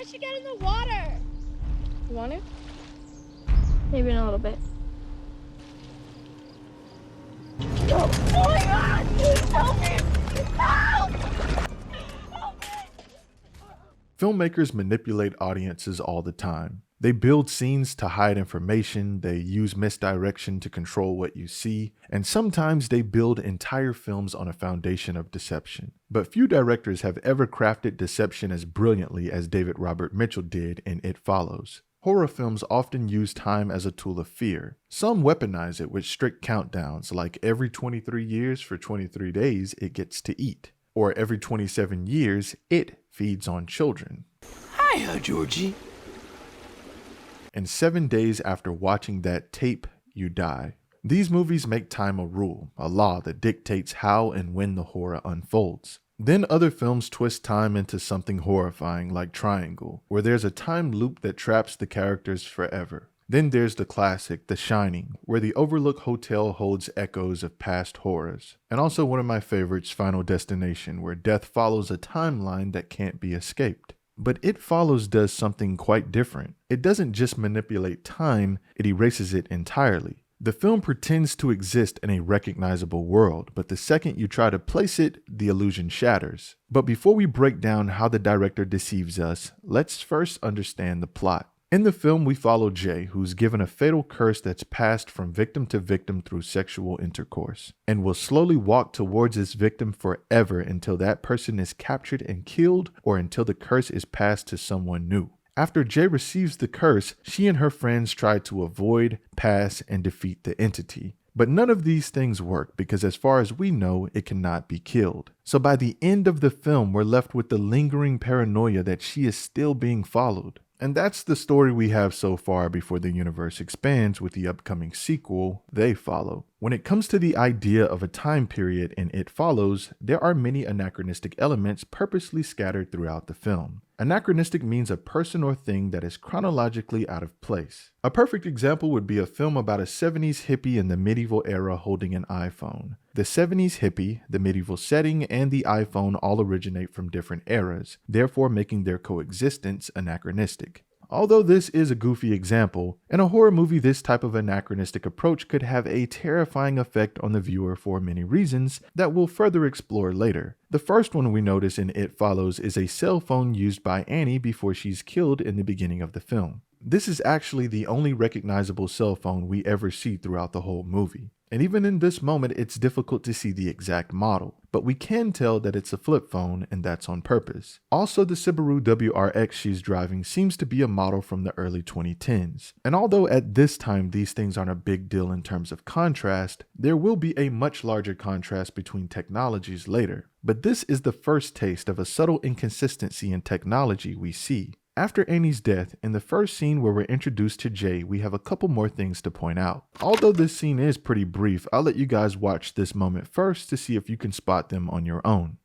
should get in the water. You want to? Maybe in a little bit. Oh my God! Help me! Help! Help me! Filmmakers manipulate audiences all the time. They build scenes to hide information, they use misdirection to control what you see, and sometimes they build entire films on a foundation of deception. But few directors have ever crafted deception as brilliantly as David Robert Mitchell did in It Follows. Horror films often use time as a tool of fear. Some weaponize it with strict countdowns, like every 23 years for 23 days it gets to eat, or every 27 years it feeds on children. Hiya, Georgie. And 7 days after watching that tape, you die. These movies make time a rule, a law that dictates how and when the horror unfolds. Then other films twist time into something horrifying like Triangle, where there's a time loop that traps the characters forever. Then there's the classic, The Shining, where the Overlook Hotel holds echoes of past horrors. And also one of my favorites, Final Destination, where death follows a timeline that can't be escaped. But It Follows does something quite different. It doesn't just manipulate time, it erases it entirely. The film pretends to exist in a recognizable world, but the second you try to place it, the illusion shatters. But before we break down how the director deceives us, let's first understand the plot. In the film, we follow Jay, who's given a fatal curse that's passed from victim to victim through sexual intercourse, and will slowly walk towards his victim forever until that person is captured and killed, or until the curse is passed to someone new. After Jay receives the curse, she and her friends try to avoid, pass, and defeat the entity. But none of these things work because as far as we know, it cannot be killed. So by the end of the film, we're left with the lingering paranoia that she is still being followed. And that's the story we have so far before the universe expands with the upcoming sequel, They Follow. When it comes to the idea of a time period in It Follows, there are many anachronistic elements purposely scattered throughout the film. Anachronistic means a person or thing that is chronologically out of place. A perfect example would be a film about a 70s hippie in the medieval era holding an iPhone. The 70s hippie, the medieval setting, and the iPhone all originate from different eras, therefore making their coexistence anachronistic. Although this is a goofy example, in a horror movie this type of anachronistic approach could have a terrifying effect on the viewer for many reasons that we'll further explore later. The first one we notice in It Follows is a cell phone used by Annie before she's killed in the beginning of the film. This is actually the only recognizable cell phone we ever see throughout the whole movie. And even in this moment, it's difficult to see the exact model, but we can tell that it's a flip phone, and that's on purpose. Also, the Subaru WRX she's driving seems to be a model from the early 2010s. And although at this time these things aren't a big deal in terms of contrast, there will be a much larger contrast between technologies later. But this is the first taste of a subtle inconsistency in technology we see. After Annie's death, in the first scene where we're introduced to Jay, we have a couple more things to point out. Although this scene is pretty brief, I'll let you guys watch this moment first to see if you can spot them on your own.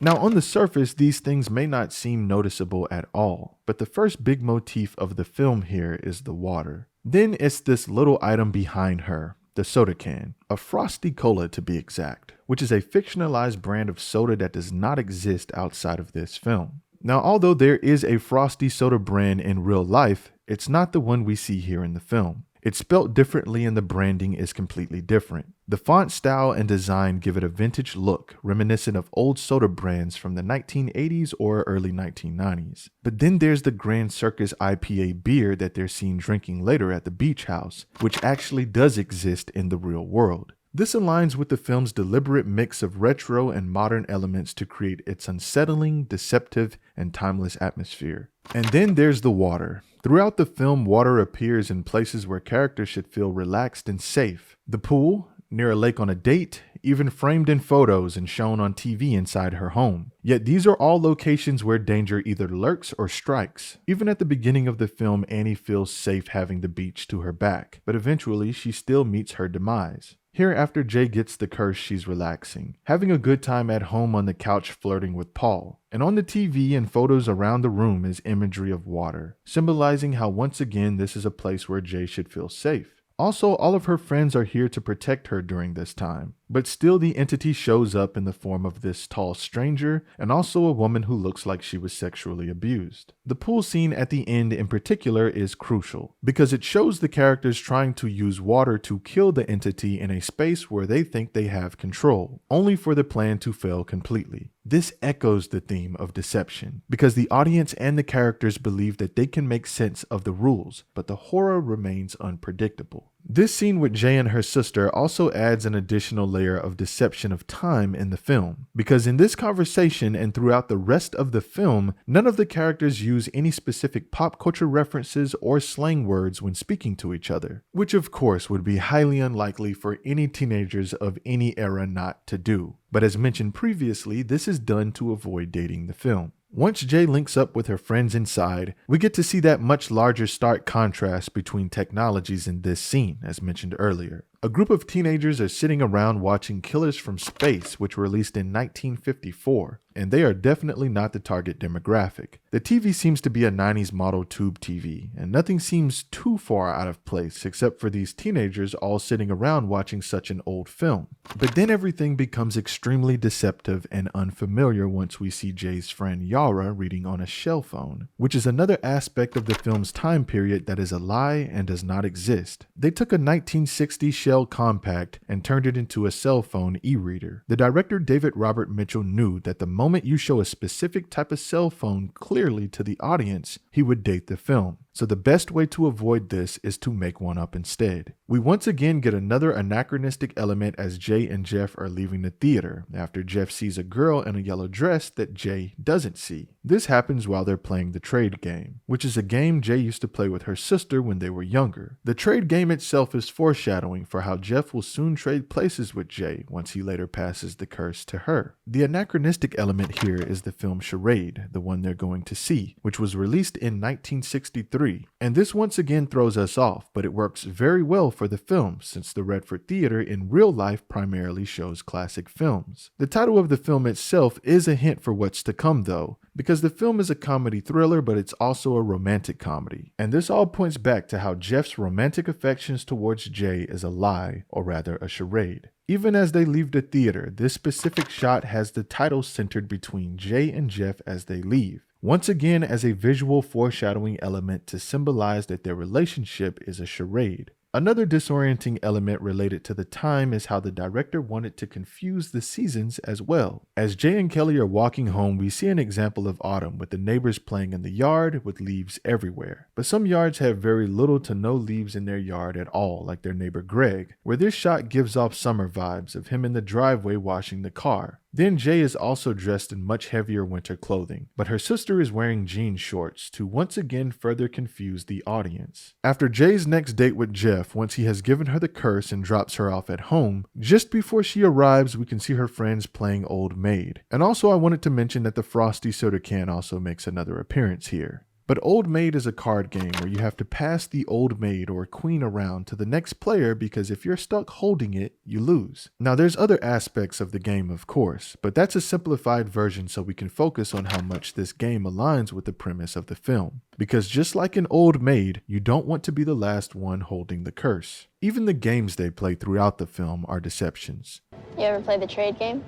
Now on the surface, these things may not seem noticeable at all, but the first big motif of the film here is the water. Then it's this little item behind her, the soda can, a Frosty Cola to be exact, which is a fictionalized brand of soda that does not exist outside of this film. Now, although there is a Frosty soda brand in real life, it's not the one we see here in the film. It's spelt differently and the branding is completely different. The font style and design give it a vintage look, reminiscent of old soda brands from the 1980s or early 1990s. But then there's the Grand Circus IPA beer that they're seen drinking later at the beach house, which actually does exist in the real world. This aligns with the film's deliberate mix of retro and modern elements to create its unsettling, deceptive, and timeless atmosphere. And then there's the water. Throughout the film, water appears in places where characters should feel relaxed and safe. The pool, near a lake on a date, even framed in photos and shown on TV inside her home. Yet these are all locations where danger either lurks or strikes. Even at the beginning of the film, Annie feels safe having the beach to her back, but eventually she still meets her demise. Here, after Jay gets the curse, she's relaxing, having a good time at home on the couch flirting with Paul. And on the TV and photos around the room is imagery of water, symbolizing how once again this is a place where Jay should feel safe. Also, all of her friends are here to protect her during this time. But still, the entity shows up in the form of this tall stranger and also a woman who looks like she was sexually abused. The pool scene at the end in particular is crucial because it shows the characters trying to use water to kill the entity in a space where they think they have control, only for the plan to fail completely. This echoes the theme of deception, because the audience and the characters believe that they can make sense of the rules, but the horror remains unpredictable. This scene with Jay and her sister also adds an additional layer of deception of time in the film, because in this conversation and throughout the rest of the film, none of the characters use any specific pop culture references or slang words when speaking to each other, which of course would be highly unlikely for any teenagers of any era not to do. But as mentioned previously, this is done to avoid dating the film. Once Jay links up with her friends inside, we get to see that much larger stark contrast between technologies in this scene, as mentioned earlier. A group of teenagers are sitting around watching Killers from Space, which were released in 1954, and they are definitely not the target demographic. The TV seems to be a 90s model tube TV, and nothing seems too far out of place except for these teenagers all sitting around watching such an old film. But then everything becomes extremely deceptive and unfamiliar once we see Jay's friend Yara reading on a shell phone, which is another aspect of the film's time period that is a lie and does not exist. They took a 1960s shell compact and turned it into a cell phone e-reader. The director David Robert Mitchell knew that the moment you show a specific type of cell phone clearly to the audience, he would date the film. So the best way to avoid this is to make one up instead. We once again get another anachronistic element as Jay and Jeff are leaving the theater after Jeff sees a girl in a yellow dress that Jay doesn't see. This happens while they're playing the trade game, which is a game Jay used to play with her sister when they were younger. The trade game itself is foreshadowing for how Jeff will soon trade places with Jay once he later passes the curse to her. The anachronistic element here is the film Charade, the one they're going to see, which was released in 1963. And this once again throws us off, but it works very well for the film since the Redford Theater in real life primarily shows classic films. The title of the film itself is a hint for what's to come though, because the film is a comedy thriller, but it's also a romantic comedy. And this all points back to how Jeff's romantic affections towards Jay is a lie, or rather a charade. Even as they leave the theater, this specific shot has the title centered between Jay and Jeff as they leave, once again as a visual foreshadowing element to symbolize that their relationship is a charade. Another disorienting element related to the time is how the director wanted to confuse the seasons as well. As Jay and Kelly are walking home, we see an example of autumn with the neighbors playing in the yard with leaves everywhere. But some yards have very little to no leaves in their yard at all, like their neighbor Greg, where this shot gives off summer vibes of him in the driveway washing the car. Then Jay is also dressed in much heavier winter clothing, but her sister is wearing jean shorts to once again further confuse the audience. After Jay's next date with Jeff, once he has given her the curse and drops her off at home, just before she arrives we can see her friends playing Old Maid. And also I wanted to mention that the Frosty soda can also makes another appearance here. But Old Maid is a card game where you have to pass the Old Maid or Queen around to the next player because if you're stuck holding it, you lose. Now there's other aspects of the game of course, but that's a simplified version so we can focus on how much this game aligns with the premise of the film. Because just like in Old Maid, you don't want to be the last one holding the curse. Even the games they play throughout the film are deceptions. You ever play the trade game?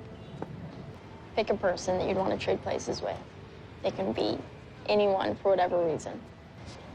Pick a person that you'd want to trade places with. They can be anyone for whatever reason.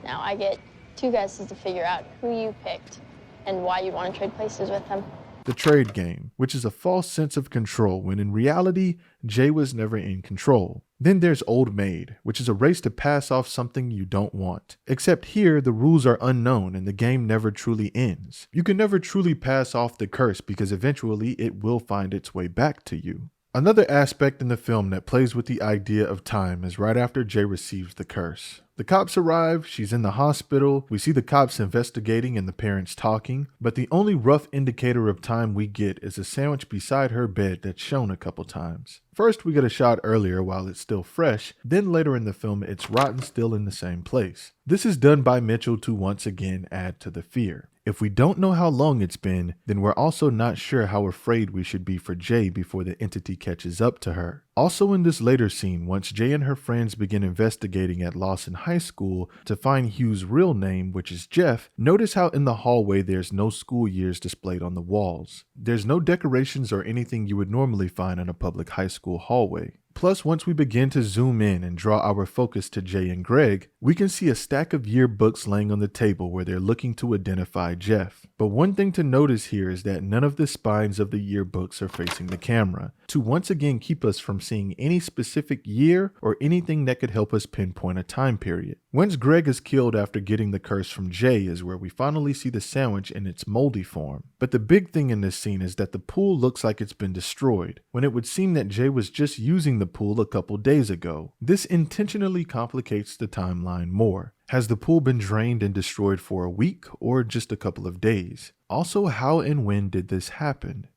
Now I get two guesses to figure out who you picked and why you want to trade places with them. The trade game, which is a false sense of control when in reality, Jay was never in control. Then there's Old Maid, which is a race to pass off something you don't want. Except here, the rules are unknown and the game never truly ends. You can never truly pass off the curse because eventually it will find its way back to you. Another aspect in the film that plays with the idea of time is right after Jay receives the curse. The cops arrive, she's in the hospital, we see the cops investigating and the parents talking, but the only rough indicator of time we get is a sandwich beside her bed that's shown a couple times. First we get a shot earlier while it's still fresh, then later in the film it's rotten still in the same place. This is done by Mitchell to once again add to the fear. If we don't know how long it's been, then we're also not sure how afraid we should be for Jay before the entity catches up to her. Also in this later scene, once Jay and her friends begin investigating at Lawson High School to find Hugh's real name, which is Jeff, notice how in the hallway there's no school years displayed on the walls. There's no decorations or anything you would normally find in a public high school hallway. Plus, once we begin to zoom in and draw our focus to Jay and Greg, we can see a stack of yearbooks laying on the table where they're looking to identify Jeff. But one thing to notice here is that none of the spines of the yearbooks are facing the camera, to once again keep us from seeing any specific year or anything that could help us pinpoint a time period. Once Greg is killed after getting the curse from Jay is where we finally see the sandwich in its moldy form. But the big thing in this scene is that the pool looks like it's been destroyed, when it would seem that Jay was just using the pool a couple days ago. This intentionally complicates the timeline more. Has the pool been drained and destroyed for a week or just a couple of days? Also, how and when did this happen?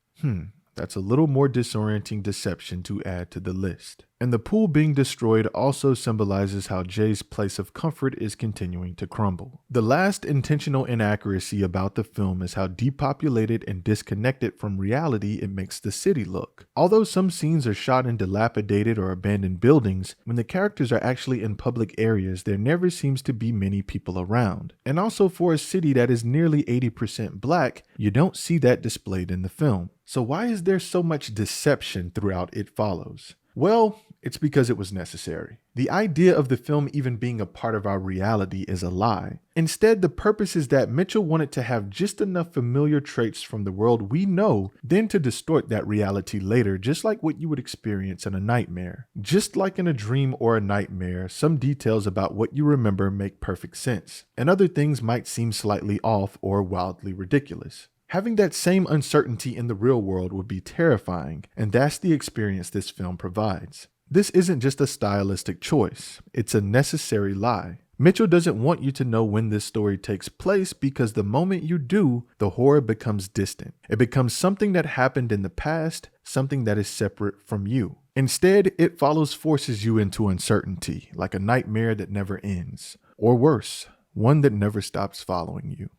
That's a little more disorienting deception to add to the list. And the pool being destroyed also symbolizes how Jay's place of comfort is continuing to crumble. The last intentional inaccuracy about the film is how depopulated and disconnected from reality it makes the city look. Although some scenes are shot in dilapidated or abandoned buildings, when the characters are actually in public areas, there never seems to be many people around. And also for a city that is nearly 80% black, you don't see that displayed in the film. So why is there so much deception throughout It Follows? Well, it's because it was necessary. The idea of the film even being a part of our reality is a lie. Instead, the purpose is that Mitchell wanted to have just enough familiar traits from the world we know, then to distort that reality later, just like what you would experience in a nightmare. Just like in a dream or a nightmare, some details about what you remember make perfect sense, and other things might seem slightly off or wildly ridiculous. Having that same uncertainty in the real world would be terrifying, and that's the experience this film provides. This isn't just a stylistic choice, it's a necessary lie. Mitchell doesn't want you to know when this story takes place because the moment you do, the horror becomes distant. It becomes something that happened in the past, something that is separate from you. Instead, It Follows forces you into uncertainty, like a nightmare that never ends. Or worse, one that never stops following you.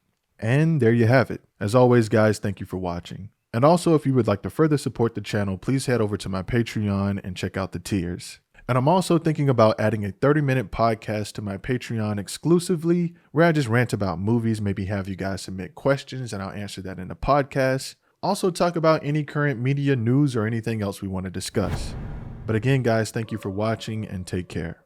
And there you have it. As always, guys, thank you for watching. And also, if you would like to further support the channel, please head over to my Patreon and check out the tiers. And I'm also thinking about adding a 30-minute podcast to my Patreon exclusively, where I just rant about movies, maybe have you guys submit questions and I'll answer that in the podcast. Also talk about any current media news or anything else we want to discuss. But again, guys, thank you for watching and take care.